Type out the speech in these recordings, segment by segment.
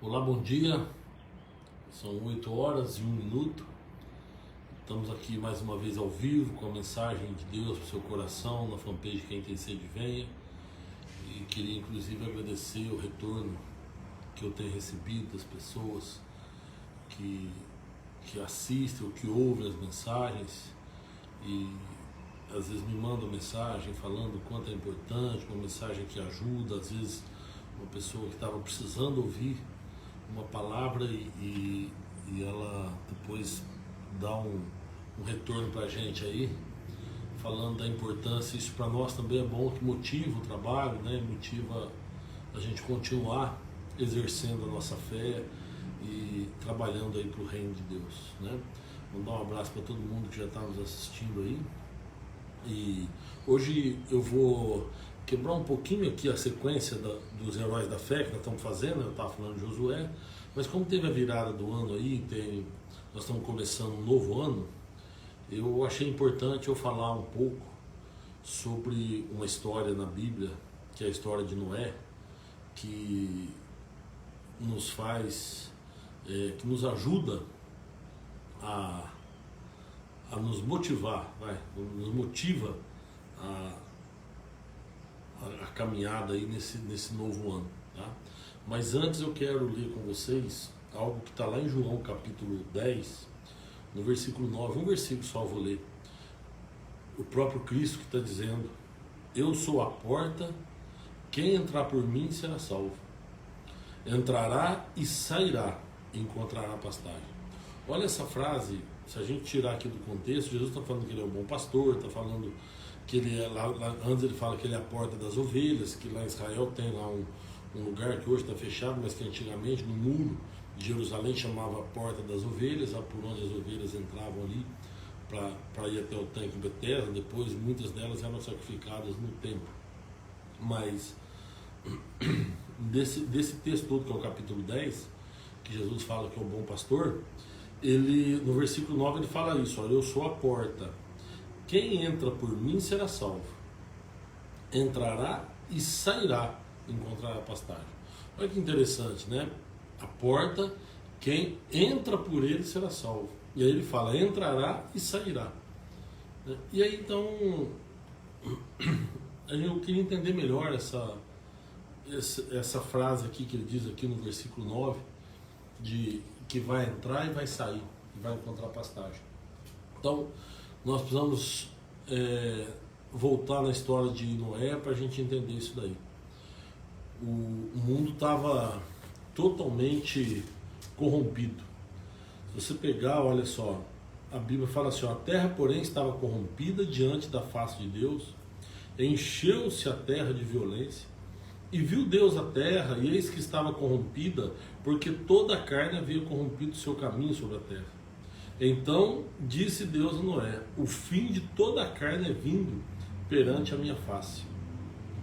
Olá, bom dia. São 8 horas e 1 minuto. Estamos aqui mais uma vez ao vivo com a mensagem de Deus para o seu coração na fanpage Quem Tem Sede Venha. E queria inclusive agradecer o retorno que eu tenho recebido das pessoas que assistem ou que ouvem as mensagens e às vezes me mandam mensagem falando o quanto é importante, uma mensagem que ajuda, às vezes uma pessoa que estava precisando ouvir uma palavra e ela depois dá um retorno para a gente aí, falando da importância. Isso para nós também é bom, que motiva o trabalho, né? Motiva a gente continuar exercendo a nossa fé e trabalhando aí para o reino de Deus, né? Mandar um abraço para todo mundo que já está nos assistindo aí. E hoje eu vou quebrar um pouquinho aqui a sequência dos heróis da fé que nós estamos fazendo. Eu estava falando de Josué, mas como teve a virada do ano aí, nós estamos começando um novo ano, eu achei importante eu falar um pouco sobre uma história na Bíblia, que é a história de Noé, que nos faz, que nos ajuda a nos motivar, nos motiva a caminhada aí nesse novo ano, tá? Mas antes eu quero ler com vocês algo que está lá em João capítulo 10, no versículo 9, um versículo só eu vou ler. O próprio Cristo que está dizendo: eu sou a porta, quem entrar por mim será salvo. Entrará e sairá, e encontrará pastagem. Olha essa frase, se a gente tirar aqui do contexto, Jesus está falando que ele é um bom pastor, está falando que ele é lá, antes ele fala que ele é a porta das ovelhas, que lá em Israel tem lá um lugar que hoje está fechado, mas que antigamente no muro de Jerusalém chamava a porta das ovelhas, por onde as ovelhas entravam ali para ir até o tanque Betesda. Depois muitas delas eram sacrificadas no templo. Mas desse texto todo, que é o capítulo 10, que Jesus fala que é o bom pastor, ele, no versículo 9 ele fala isso: olha, eu sou a porta, quem entra por mim será salvo, entrará e sairá, encontrará pastagem. Olha que interessante, né? A porta, quem entra por ele será salvo. E aí ele fala, entrará e sairá. E aí então eu queria entender melhor essa frase aqui que ele diz aqui no versículo 9, de que vai entrar e vai sair, e vai encontrar pastagem. Então nós precisamos voltar na história de Noé para a gente entender isso daí. O mundo estava totalmente corrompido. Se você pegar, olha só, a Bíblia fala assim, ó, a terra porém estava corrompida diante da face de Deus, encheu-se a terra de violência, e viu Deus a terra, e eis que estava corrompida, porque toda a carne havia corrompido o seu caminho sobre a terra. Então disse Deus a Noé, o fim de toda a carne é vindo perante a minha face,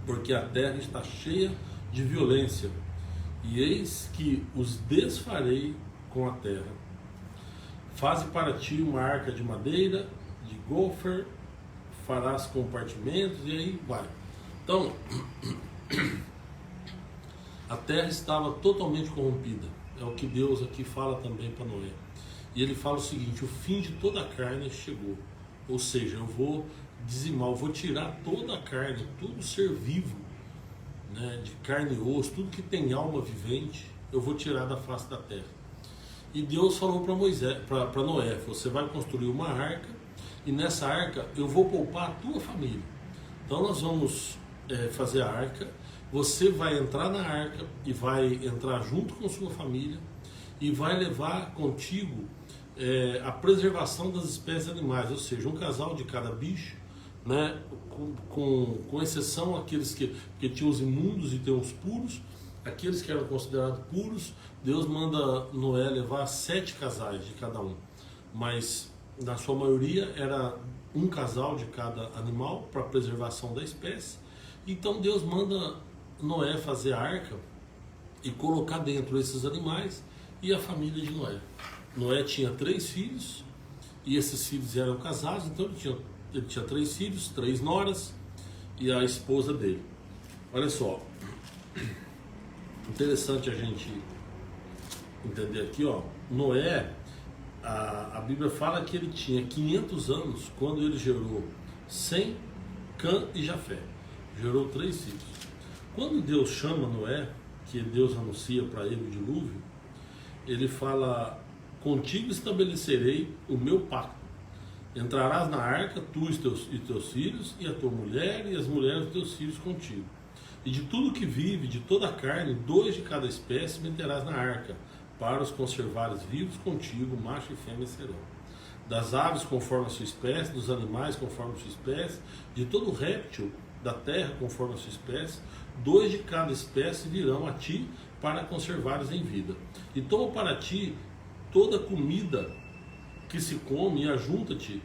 porque a terra está cheia de violência, e eis que os desfarei com a terra. Faze para ti uma arca de madeira, de gofer, farás compartimentos, e aí vai. Então, a terra estava totalmente corrompida. É o que Deus aqui fala também para Noé. E ele fala o seguinte, o fim de toda a carne chegou. Ou seja, eu vou dizimar, eu vou tirar toda a carne, todo ser vivo, né, de carne e osso, tudo que tem alma vivente, eu vou tirar da face da terra. E Deus falou para Noé, você vai construir uma arca, e nessa arca eu vou poupar a tua família. Então nós vamos fazer a arca, você vai entrar na arca e vai entrar junto com sua família e vai levar contigo a preservação das espécies animais, ou seja, um casal de cada bicho, né, com exceção aqueles que tinham os imundos e tem os puros. Aqueles que eram considerados puros, Deus manda Noé levar 7 casais de cada um, mas na sua maioria era um casal de cada animal para preservação da espécie. Então Deus manda Noé fazer a arca e colocar dentro esses animais e a família de Noé. Noé tinha 3 filhos e esses filhos eram casados, então ele tinha 3 filhos, 3 noras e a esposa dele. Olha só, interessante a gente entender aqui, ó, Noé, a Bíblia fala que ele tinha 500 anos quando ele gerou Sem, Cã e Jafé. Gerou 3 filhos. Quando Deus chama Noé, que Deus anuncia para ele o dilúvio, ele fala: contigo estabelecerei o meu pacto. Entrarás na arca, tu e teus filhos, e a tua mulher, e as mulheres dos teus filhos contigo. E de tudo que vive, de toda a carne, 2 de cada espécie meterás na arca, para os conservares vivos contigo, macho e fêmea serão. Das aves conforme a sua espécie, dos animais conforme a sua espécie, de todo réptil da terra conforme a sua espécie, 2 de cada espécie virão a ti para conservares em vida. E toma para ti toda a comida que se come e ajunta-te,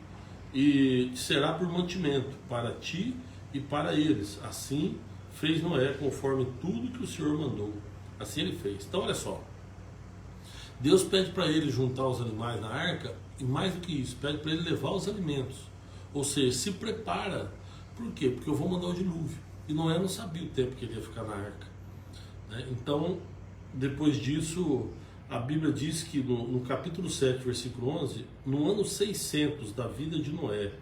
e será por mantimento para ti e para eles. Assim fez Noé, conforme tudo que o Senhor mandou. Assim ele fez. Então olha só, Deus pede para ele juntar os animais na arca, e mais do que isso, pede para ele levar os alimentos. Ou seja, se prepara. Por quê? Porque eu vou mandar o dilúvio. E Noé não sabia o tempo que ele ia ficar na arca, né? Então, depois disso, a Bíblia diz que no capítulo 7, versículo 11, no ano 600 da vida de Noé,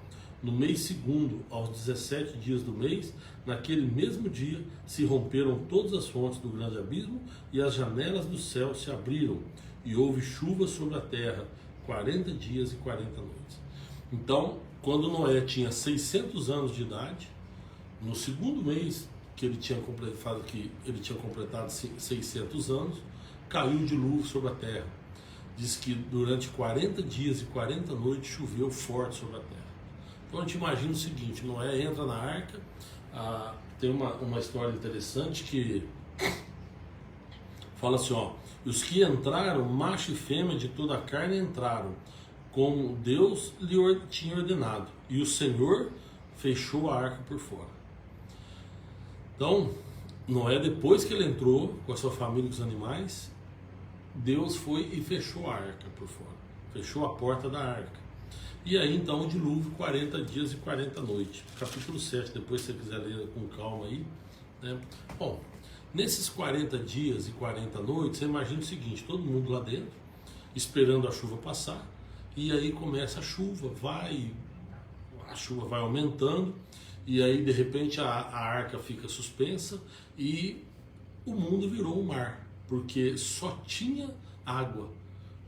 no mês segundo, aos 17 dias do mês, naquele mesmo dia, se romperam todas as fontes do grande abismo e as janelas do céu se abriram e houve chuva sobre a terra, 40 dias e 40 noites. Então, quando Noé tinha 600 anos de idade, no segundo mês que ele tinha completado 600 anos, caiu um dilúvio sobre a terra. Diz que durante 40 dias e 40 noites choveu forte sobre a terra. Então a gente imagina o seguinte: Noé entra na arca, tem uma história interessante que fala assim, ó: os que entraram, macho e fêmea de toda a carne entraram, como Deus lhe tinha ordenado, e o Senhor fechou a arca por fora. Então, Noé, depois que ele entrou com a sua família e com os animais, Deus foi e fechou a arca por fora, fechou a porta da arca. E aí então o dilúvio, 40 dias e 40 noites. Capítulo 7, depois se você quiser ler com calma aí, né? Bom, nesses 40 dias e 40 noites, você imagina o seguinte: todo mundo lá dentro, esperando a chuva passar, e aí começa a chuva vai aumentando, e aí de repente a arca fica suspensa e o mundo virou um mar, porque só tinha água,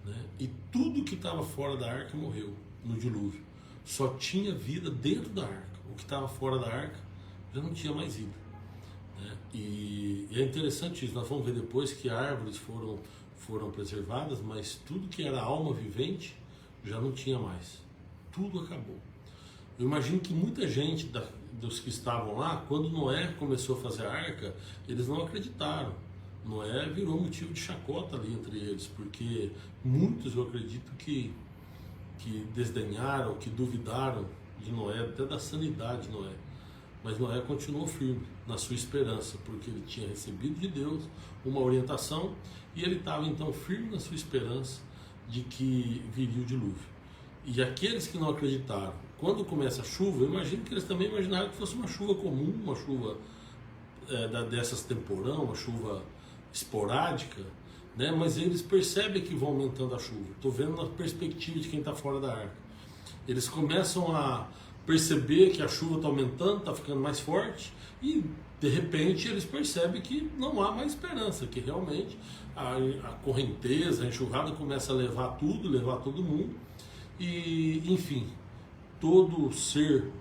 né? E tudo que estava fora da arca morreu no dilúvio. Só tinha vida dentro da arca. O que estava fora da arca já não tinha mais vida, né? E é interessante isso. Nós vamos ver depois que árvores foram preservadas, mas tudo que era alma vivente já não tinha mais. Tudo acabou. Eu imagino que muita gente dos que estavam lá, quando Noé começou a fazer a arca, eles não acreditaram. Noé virou motivo de chacota ali entre eles, porque muitos, eu acredito, que desdenharam, que duvidaram de Noé, até da sanidade de Noé. Mas Noé continuou firme na sua esperança, porque ele tinha recebido de Deus uma orientação, e ele estava então firme na sua esperança de que viria o dilúvio. E aqueles que não acreditaram, quando começa a chuva, eu imagino que eles também imaginaram que fosse uma chuva comum, uma chuva dessas temporão, uma chuva esporádica, né? Mas eles percebem que vão aumentando a chuva. Estou vendo na perspectiva de quem está fora da arca. Eles começam a perceber que a chuva está aumentando, está ficando mais forte, e de repente eles percebem que não há mais esperança, que realmente a correnteza, a enxurrada começa a levar tudo, levar todo mundo, e enfim, todo ser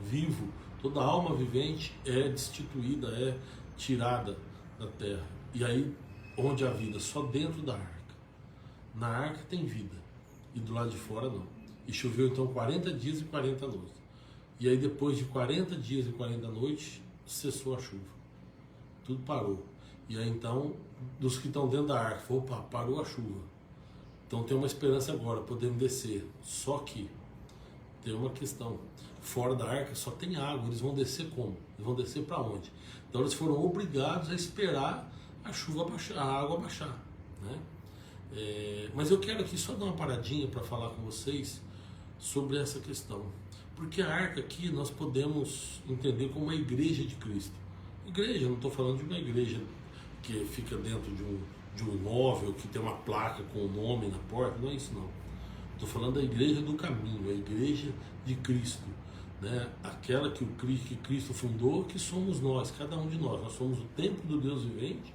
vivo, toda alma vivente é destituída, é tirada da terra. E aí, onde há vida? Só dentro da arca. Na arca tem vida, e do lado de fora não. E choveu então 40 dias e 40 noites. E aí depois de 40 dias e 40 noites, cessou a chuva. Tudo parou. E aí então, dos que estão dentro da arca, opa, parou a chuva. Então tem uma esperança agora, podemos descer. Só que tem uma questão. Fora da arca só tem água. Eles vão descer como? Eles vão descer para onde? Então eles foram obrigados a esperar a chuva baixar, a água baixar, né? Mas eu quero aqui só dar uma paradinha para falar com vocês sobre essa questão. Porque a arca aqui nós podemos entender como uma igreja de Cristo. Igreja, não estou falando de uma igreja que fica dentro de um imóvel, que tem uma placa com o nome na porta, não é isso não. Estou falando da igreja do caminho, a igreja de Cristo, né? Aquela que Cristo fundou, que somos nós, cada um de nós. Nós somos o templo do Deus vivente,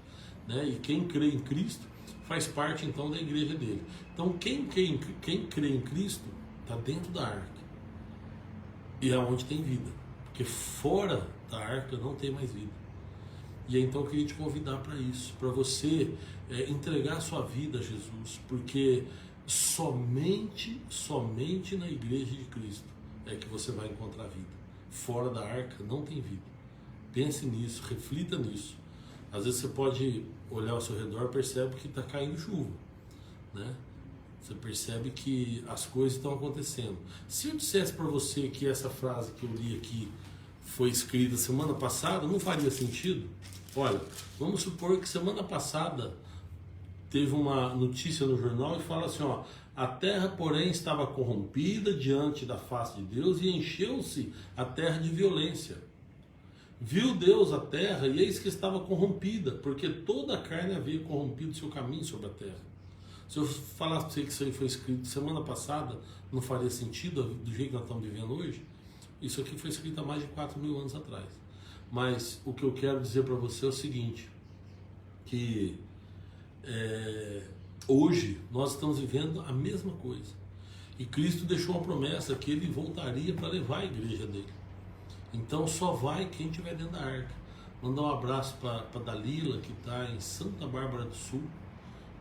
né? E quem crê em Cristo faz parte então da igreja dele. Então quem crê em Cristo está dentro da arca, e é onde tem vida, porque fora da arca não tem mais vida. E então eu queria te convidar para isso, para você entregar a sua vida a Jesus, porque somente na igreja de Cristo é que você vai encontrar vida. Fora da arca não tem vida. Pense nisso, reflita nisso. Às vezes você pode olhar ao seu redor e percebe que está caindo chuva, né? Você percebe que as coisas estão acontecendo. Se eu dissesse para você que essa frase que eu li aqui foi escrita semana passada, não faria sentido? Olha, vamos supor que semana passada teve uma notícia no jornal e fala assim, ó: a terra, porém, estava corrompida diante da face de Deus e encheu-se a terra de violência. Viu Deus a terra e eis que estava corrompida, porque toda a carne havia corrompido seu caminho sobre a terra. Se eu falasse para você que isso aí foi escrito semana passada, não faria sentido do jeito que nós estamos vivendo hoje? Isso aqui foi escrito há mais de 4.000 anos atrás. Mas o que eu quero dizer para você é o seguinte, que hoje nós estamos vivendo a mesma coisa. E Cristo deixou uma promessa que Ele voltaria para levar a igreja dele. Então só vai quem estiver dentro da arca. Mandar um abraço para Dalila, que está em Santa Bárbara do Sul.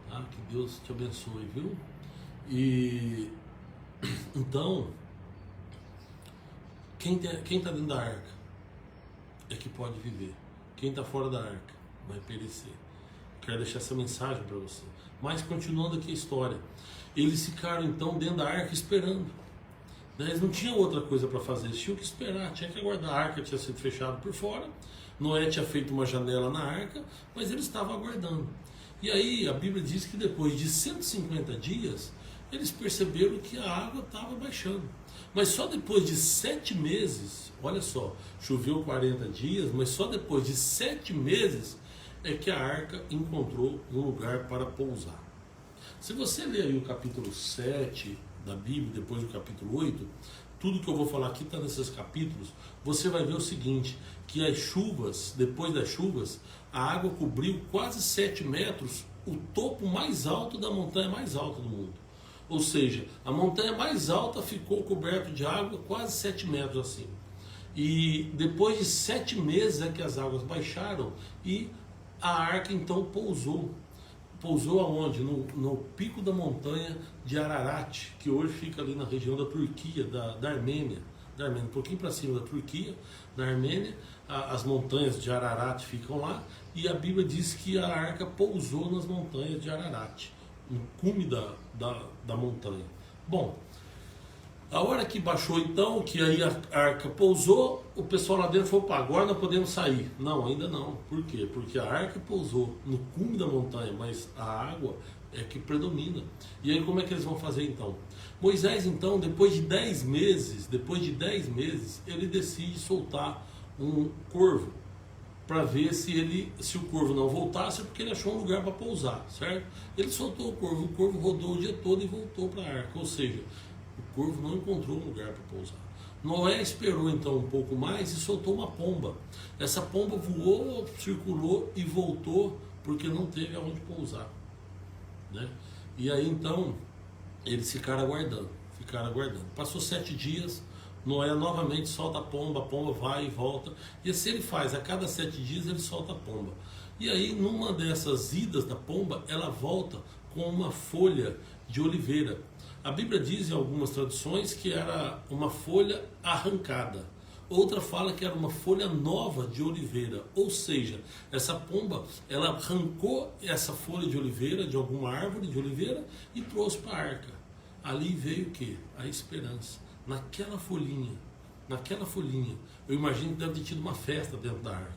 Tá? Que Deus te abençoe, viu? E então, quem está dentro da arca é que pode viver. Quem está fora da arca vai perecer. Quero deixar essa mensagem para você. Mas continuando aqui a história, eles ficaram então dentro da arca esperando. Eles não tinham outra coisa para fazer, eles tinham que esperar, tinha que aguardar. A arca tinha sido fechada por fora, Noé tinha feito uma janela na arca, mas eles estavam aguardando. E aí a Bíblia diz que depois de 150 dias, eles perceberam que a água estava baixando. Mas só depois de 7 meses, olha só, choveu 40 dias, mas só depois de 7 meses é que a arca encontrou um lugar para pousar. Se você ler aí o capítulo 7 da Bíblia, depois do capítulo 8, tudo que eu vou falar aqui está nesses capítulos, você vai ver o seguinte, que as chuvas, depois das chuvas, a água cobriu quase 7 metros o topo mais alto da montanha mais alta do mundo. Ou seja, a montanha mais alta ficou coberta de água quase 7 metros acima. E depois de 7 meses é que as águas baixaram e a arca então pousou. Pousou aonde? No pico da montanha de Ararat, que hoje fica ali na região da Turquia, da Armênia. Um pouquinho para cima da Turquia, na Armênia. As montanhas de Ararat ficam lá, e a Bíblia diz que a arca pousou nas montanhas de Ararat, no cume da montanha. Bom, a hora que baixou então, que aí a arca pousou, o pessoal lá dentro falou: agora nós podemos sair. Não, ainda não. Por quê? Porque a arca pousou no cume da montanha, mas a água é que predomina. E aí como é que eles vão fazer então? Moisés então, depois de 10 meses, ele decide soltar um corvo, para ver se o corvo não voltasse, porque ele achou um lugar para pousar, certo? Ele soltou o corvo rodou o dia todo e voltou para a arca, ou seja, o corvo não encontrou um lugar para pousar. Noé esperou então um pouco mais e soltou uma pomba. Essa pomba voou, circulou e voltou, porque não teve aonde pousar, né? E aí então eles ficaram aguardando. Passou 7 dias, Noé novamente solta a pomba vai e volta, e assim ele faz, a cada 7 dias ele solta a pomba. E aí numa dessas idas da pomba, ela volta com uma folha de oliveira. A Bíblia diz em algumas traduções que era uma folha arrancada, outra fala que era uma folha nova de oliveira, ou seja, essa pomba, ela arrancou essa folha de oliveira, de alguma árvore de oliveira, e trouxe para a arca. Ali veio o que? A esperança. Naquela folhinha, eu imagino que deve ter tido uma festa dentro da arca,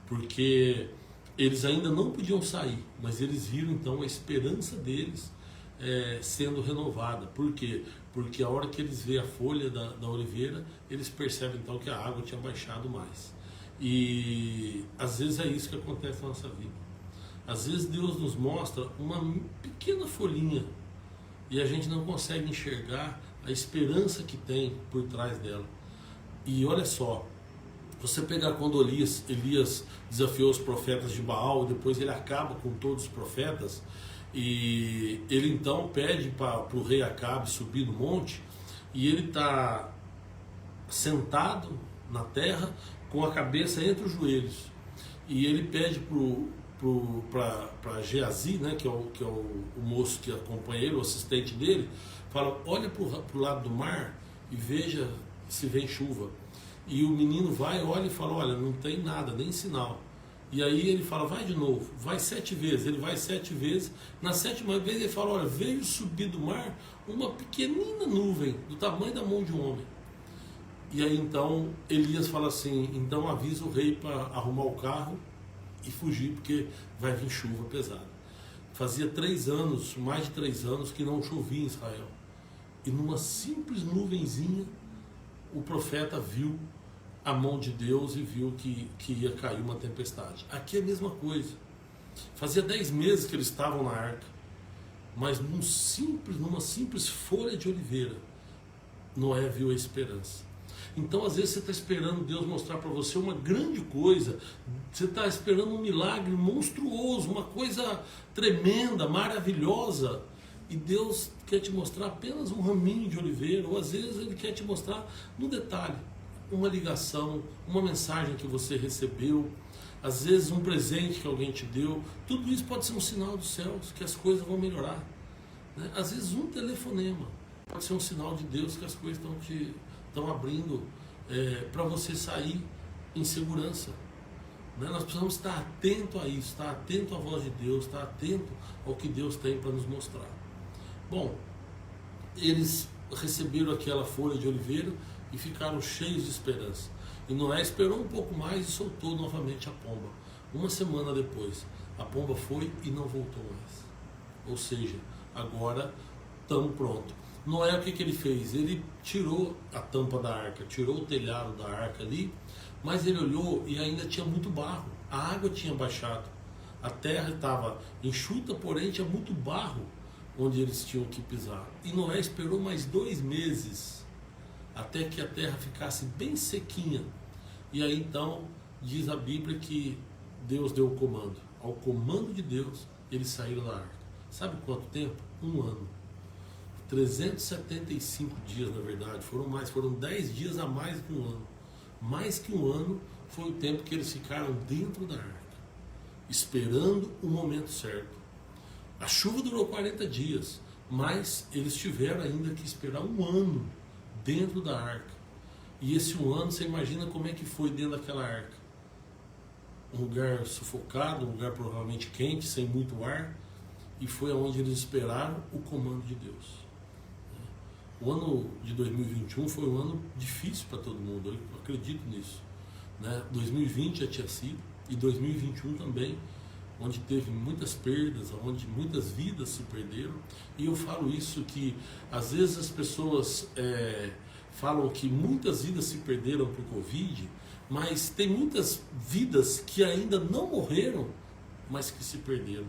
porque eles ainda não podiam sair, mas eles viram então a esperança deles sendo renovada. Por quê? Porque a hora que eles veem a folha da oliveira, eles percebem então que a água tinha baixado mais. E às vezes é isso que acontece na nossa vida. Às vezes Deus nos mostra uma pequena folhinha e a gente não consegue enxergar a esperança que tem por trás dela. E olha só, você pegar quando Elias desafiou os profetas de Baal, depois ele acaba com todos os profetas, e ele então pede para o rei Acabe subir no monte, e ele está sentado na terra com a cabeça entre os joelhos, e ele pede para Geazi, né, que é o moço que acompanha ele, o assistente dele, fala: olha para o lado do mar e veja se vem chuva. E o menino vai, olha e fala: olha, não tem nada, nem sinal. E aí ele fala: vai de novo, vai 7 vezes. Ele vai 7 vezes. Na 7ª vez ele fala: olha, veio subir do mar uma pequenina nuvem do tamanho da mão de um homem. E aí então Elias fala assim: então avisa o rei para arrumar o carro e fugir, porque vai vir chuva pesada. Fazia 3 anos, mais de 3 anos, que não chovia em Israel. E numa simples nuvenzinha, o profeta viu a mão de Deus e viu que ia cair uma tempestade. Aqui é a mesma coisa. Fazia 10 meses que eles estavam na arca, mas numa simples folha de oliveira, Noé viu a esperança. Então, às vezes, você está esperando Deus mostrar para você uma grande coisa, você está esperando um milagre monstruoso, uma coisa tremenda, maravilhosa, e Deus quer te mostrar apenas um raminho de oliveira, ou às vezes Ele quer te mostrar no detalhe, uma ligação, uma mensagem que você recebeu, às vezes um presente que alguém te deu. Tudo isso pode ser um sinal dos céus, que as coisas vão melhorar, né? Às vezes um telefonema pode ser um sinal de Deus que as coisas estão abrindo para você sair em segurança, né? Nós precisamos estar atento a isso, estar atento à voz de Deus, estar atento ao que Deus tem para nos mostrar. Bom, eles receberam aquela folha de oliveira e ficaram cheios de esperança. E Noé esperou um pouco mais e soltou novamente a pomba. 1 semana depois, a pomba foi e não voltou mais. Ou seja, agora estamos prontos. Noé, o que ele fez? Ele tirou a tampa da arca, tirou o telhado da arca ali, mas ele olhou e ainda tinha muito barro. A água tinha baixado. A terra estava enxuta, porém tinha muito barro onde eles tinham que pisar. E Noé esperou mais 2 meses até que a terra ficasse bem sequinha. E aí então diz a Bíblia que Deus deu o comando. Ao comando de Deus, eles saíram da arca. Sabe quanto tempo? 1 ano. 375 dias, na verdade. Foram 10 dias a mais que 1 ano. Mais que 1 ano foi o tempo que eles ficaram dentro da arca, esperando o momento certo. A chuva durou 40 dias, mas eles tiveram ainda que esperar 1 ano dentro da arca. E esse 1 ano, você imagina como é que foi dentro daquela arca. Um lugar sufocado, um lugar provavelmente quente, sem muito ar, e foi onde eles esperaram o comando de Deus. O ano de 2021 foi um ano difícil para todo mundo, eu acredito nisso, né? 2020 já tinha sido, e 2021 também, onde teve muitas perdas, onde muitas vidas se perderam. E eu falo isso, que às vezes as pessoas falam que muitas vidas se perderam por Covid, mas tem muitas vidas que ainda não morreram, mas que se perderam.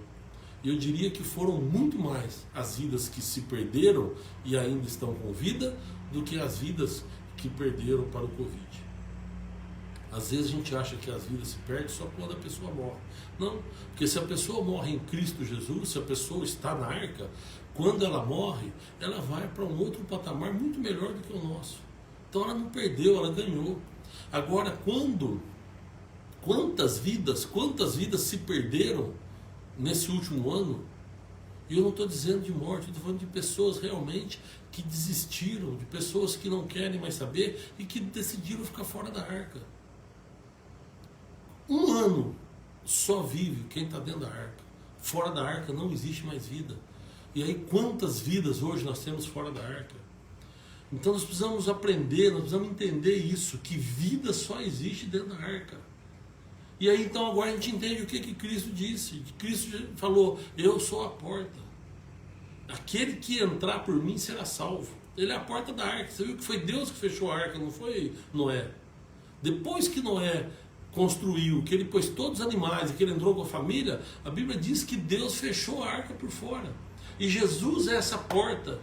E eu diria que foram muito mais as vidas que se perderam e ainda estão com vida, do que as vidas que perderam para o Covid. Às vezes a gente acha que as vidas se perdem só quando a pessoa morre. Não, porque se a pessoa morre em Cristo Jesus, se a pessoa está na arca, quando ela morre, ela vai para um outro patamar muito melhor do que o nosso. Então ela não perdeu, ela ganhou. Agora, quantas vidas se perderam nesse último ano? E eu não estou dizendo de morte, estou falando de pessoas realmente que desistiram, de pessoas que não querem mais saber e que decidiram ficar fora da arca. 1 ano só vive quem está dentro da arca. Fora da arca não existe mais vida. E aí quantas vidas hoje nós temos fora da arca? Então nós precisamos aprender, nós precisamos entender isso, que vida só existe dentro da arca. E aí então agora a gente entende o que Cristo disse. Cristo falou: eu sou a porta. Aquele que entrar por mim será salvo. Ele é a porta da arca. Você viu que foi Deus que fechou a arca, não foi Noé. Depois que Noé construiu, que ele pôs todos os animais e que ele entrou com a família, a Bíblia diz que Deus fechou a arca por fora. E Jesus é essa porta,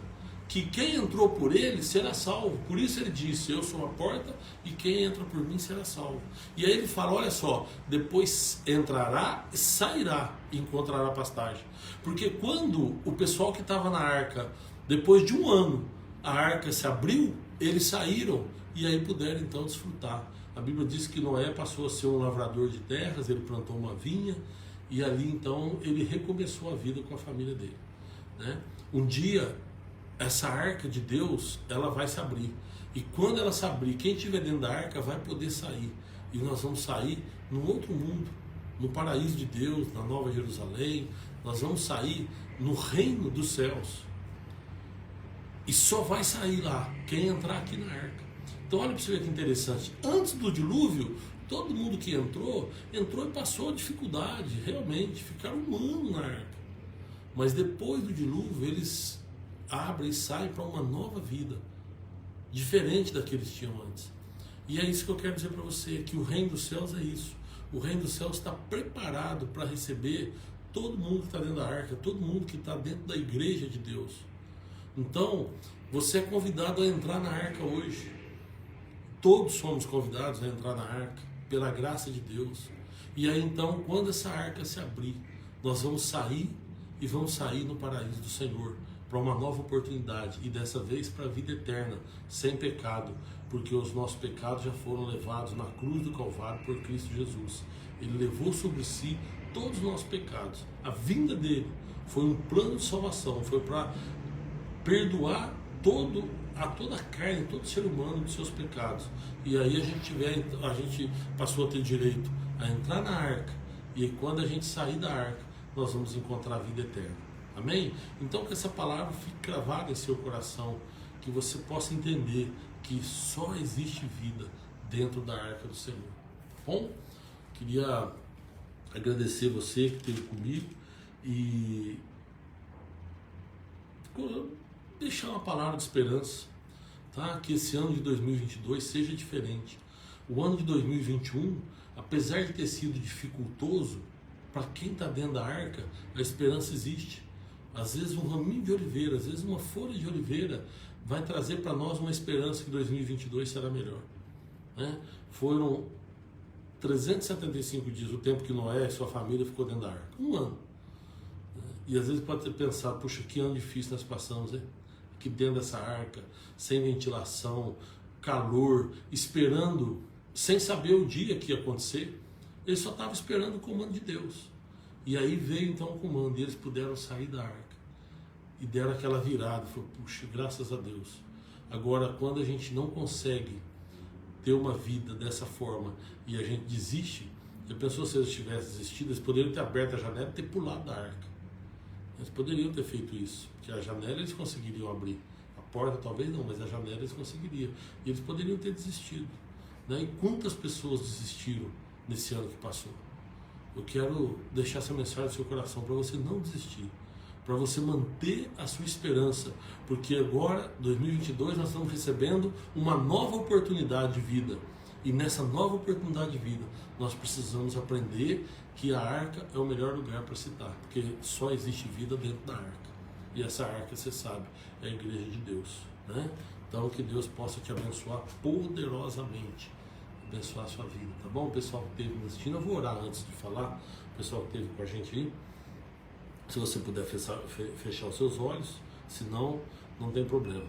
que quem entrou por ele será salvo. Por isso ele disse: eu sou a porta e quem entra por mim será salvo. E aí ele fala: olha só, depois entrará e sairá e encontrará pastagem. Porque quando o pessoal que estava na arca, depois de um ano, a arca se abriu, eles saíram e aí puderam então desfrutar. A Bíblia diz que Noé passou a ser um lavrador de terras, ele plantou uma vinha e ali então ele recomeçou a vida com a família dele, né? Um dia essa arca de Deus, ela vai se abrir, e quando ela se abrir, quem estiver dentro da arca vai poder sair, e nós vamos sair num outro mundo, no paraíso de Deus, na Nova Jerusalém. Nós vamos sair no reino dos céus, e só vai sair lá quem entrar aqui na arca. Então olha para você ver que interessante, antes do dilúvio, todo mundo que entrou e passou dificuldade, realmente, ficaram um ano na arca, mas depois do dilúvio eles abrem e saem para uma nova vida, diferente da que eles tinham antes. E é isso que eu quero dizer para você, que o reino dos céus é isso. O reino dos céus está preparado para receber todo mundo que está dentro da arca, todo mundo que está dentro da igreja de Deus. Então, você é convidado a entrar na arca hoje. Todos somos convidados a entrar na arca, pela graça de Deus. E aí então, quando essa arca se abrir, nós vamos sair e vamos sair no paraíso do Senhor, para uma nova oportunidade, e dessa vez para a vida eterna, sem pecado, porque os nossos pecados já foram levados na cruz do Calvário por Cristo Jesus. Ele levou sobre si todos os nossos pecados. A vinda dele foi um plano de salvação, foi para perdoar a toda a carne, todo ser humano dos seus pecados. E aí a gente passou a ter direito a entrar na arca, e quando a gente sair da arca, nós vamos encontrar a vida eterna. Amém? Então que essa palavra fique cravada em seu coração, que você possa entender que só existe vida dentro da arca do Senhor. Bom, queria agradecer você que esteve comigo e deixar uma palavra de esperança, tá? Que esse ano de 2022 seja diferente. O ano de 2021, apesar de ter sido dificultoso, para quem está dentro da arca, a esperança existe. Às vezes um raminho de oliveira, às vezes uma folha de oliveira vai trazer para nós uma esperança que 2022 será melhor, né? Foram 375 dias, o tempo que Noé e sua família ficou dentro da arca. Um ano. E às vezes pode ter pensado: puxa, que ano difícil nós passamos, hein? Aqui dentro dessa arca, sem ventilação, calor, esperando, sem saber o dia que ia acontecer. Eles só estavam esperando o comando de Deus. E aí veio então o comando, e eles puderam sair da arca. E deram aquela virada, falou: puxa, graças a Deus. Agora, quando a gente não consegue ter uma vida dessa forma e a gente desiste, já pensou se eles tivessem desistido? Eles poderiam ter aberto a janela e ter pulado da arca. Eles poderiam ter feito isso, porque a janela eles conseguiriam abrir. A porta talvez não, mas a janela eles conseguiriam. E eles poderiam ter desistido, né? E quantas pessoas desistiram nesse ano que passou? Eu quero deixar essa mensagem no seu coração, para você não desistir, para você manter a sua esperança, porque agora, 2022, nós estamos recebendo uma nova oportunidade de vida, e nessa nova oportunidade de vida, nós precisamos aprender que a arca é o melhor lugar para se estar, porque só existe vida dentro da arca, e essa arca, você sabe, é a igreja de Deus, né? Então que Deus possa te abençoar poderosamente, abençoar a sua vida, tá bom? O pessoal que esteve me assistindo, eu vou orar antes de falar, o pessoal que esteve com a gente aí, se você puder fechar os seus olhos, senão não tem problema.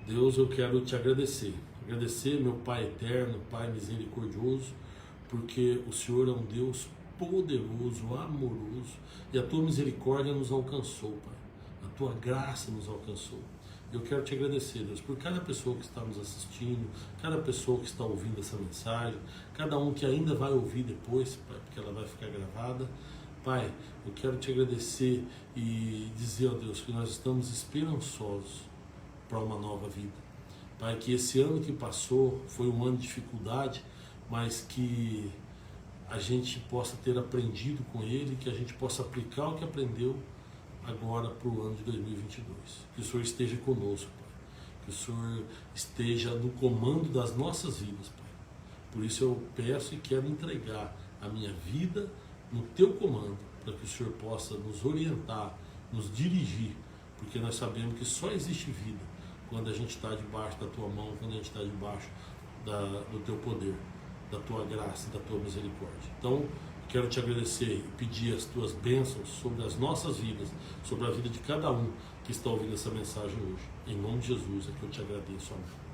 Deus, eu quero te agradecer, meu Pai eterno, Pai misericordioso, porque o Senhor é um Deus poderoso, amoroso, e a tua misericórdia nos alcançou, Pai, a tua graça nos alcançou. Eu quero te agradecer, Deus, por cada pessoa que está nos assistindo, cada pessoa que está ouvindo essa mensagem, cada um que ainda vai ouvir depois, Pai, porque ela vai ficar gravada. Pai, eu quero te agradecer e dizer, ó Deus, que nós estamos esperançosos para uma nova vida. Pai, que esse ano que passou foi um ano de dificuldade, mas que a gente possa ter aprendido com ele, que a gente possa aplicar o que aprendeu agora para o ano de 2022. Que o Senhor esteja conosco, Pai. Que o Senhor esteja no comando das nossas vidas, Pai. Por isso eu peço e quero entregar a minha vida no teu comando, para que o Senhor possa nos orientar, nos dirigir, porque nós sabemos que só existe vida quando a gente está debaixo da tua mão, quando a gente está debaixo do teu poder, da tua graça, da tua misericórdia. Então, quero te agradecer e pedir as tuas bênçãos sobre as nossas vidas, sobre a vida de cada um que está ouvindo essa mensagem hoje. Em nome de Jesus é que eu te agradeço, amém.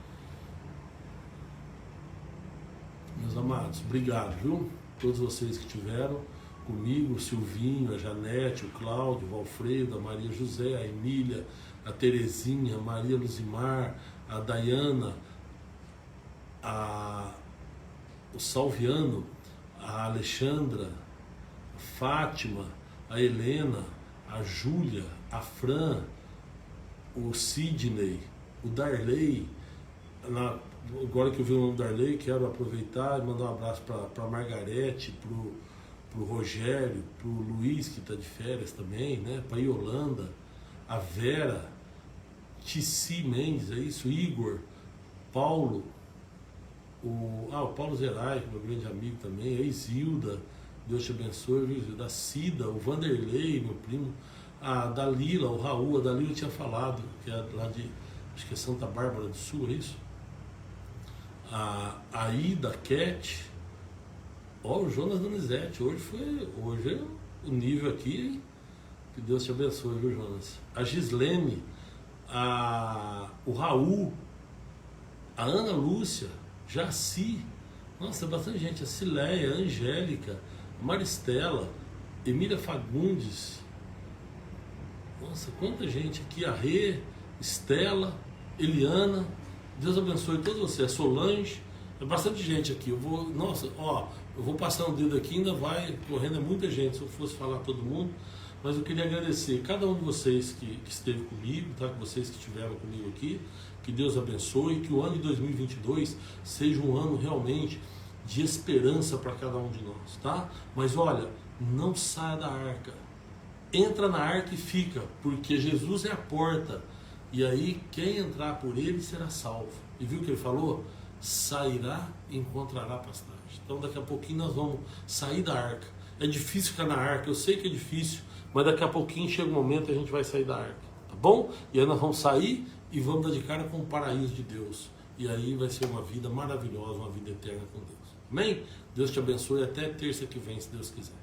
Meus amados, obrigado, viu? Todos vocês que tiveram comigo, o Silvinho, a Janete, o Cláudio, o Valfredo, a Maria José, a Emília, a Terezinha, a Maria Luzimar, a Dayana, o Salviano, a Alexandra, a Fátima, a Helena, a Júlia, a Fran, o Sidney, o Darley. Agora que eu vi o nome do Darley, quero aproveitar e mandar um abraço para a Margarete, para o Rogério, para o Luiz, que está de férias também, né? Para a Yolanda, a Vera, Tissi Mendes, é isso? Igor, Paulo, o Paulo Zerai, meu grande amigo também, a Isilda, Deus te abençoe, viu? Da Cida, o Vanderlei, meu primo, a Dalila, o Raul, a Dalila eu tinha falado, que é lá de, acho que é Santa Bárbara do Sul, é isso? A Ida, a Cat, o Jonas Donizete, hoje é o nível aqui, hein? Que Deus te abençoe, viu, Jonas? A Gislene, o Raul, a Ana Lúcia, Jaci, nossa, bastante gente, a Cileia, a Angélica, a Maristela, Emília Fagundes, nossa, quanta gente aqui, a Rê, Estela, Eliana, Deus abençoe todos vocês, a Solange, é bastante gente aqui, eu vou passando o dedo aqui, ainda vai correndo, é muita gente, se eu fosse falar todo mundo, mas eu queria agradecer cada um de vocês que esteve comigo, tá? Vocês que estiveram comigo aqui, que Deus abençoe, que o ano de 2022 seja um ano realmente de esperança para cada um de nós, tá? Mas olha, não saia da arca, entra na arca e fica, porque Jesus é a porta, e aí quem entrar por ele será salvo. E viu o que ele falou? Sairá e encontrará pastagem. Então daqui a pouquinho nós vamos sair da arca. É difícil ficar na arca, eu sei que é difícil, mas daqui a pouquinho chega um momento e a gente vai sair da arca, tá bom? E aí nós vamos sair e vamos dar de cara com o paraíso de Deus. E aí vai ser uma vida maravilhosa, uma vida eterna com Deus. Amém? Deus te abençoe até terça que vem, se Deus quiser.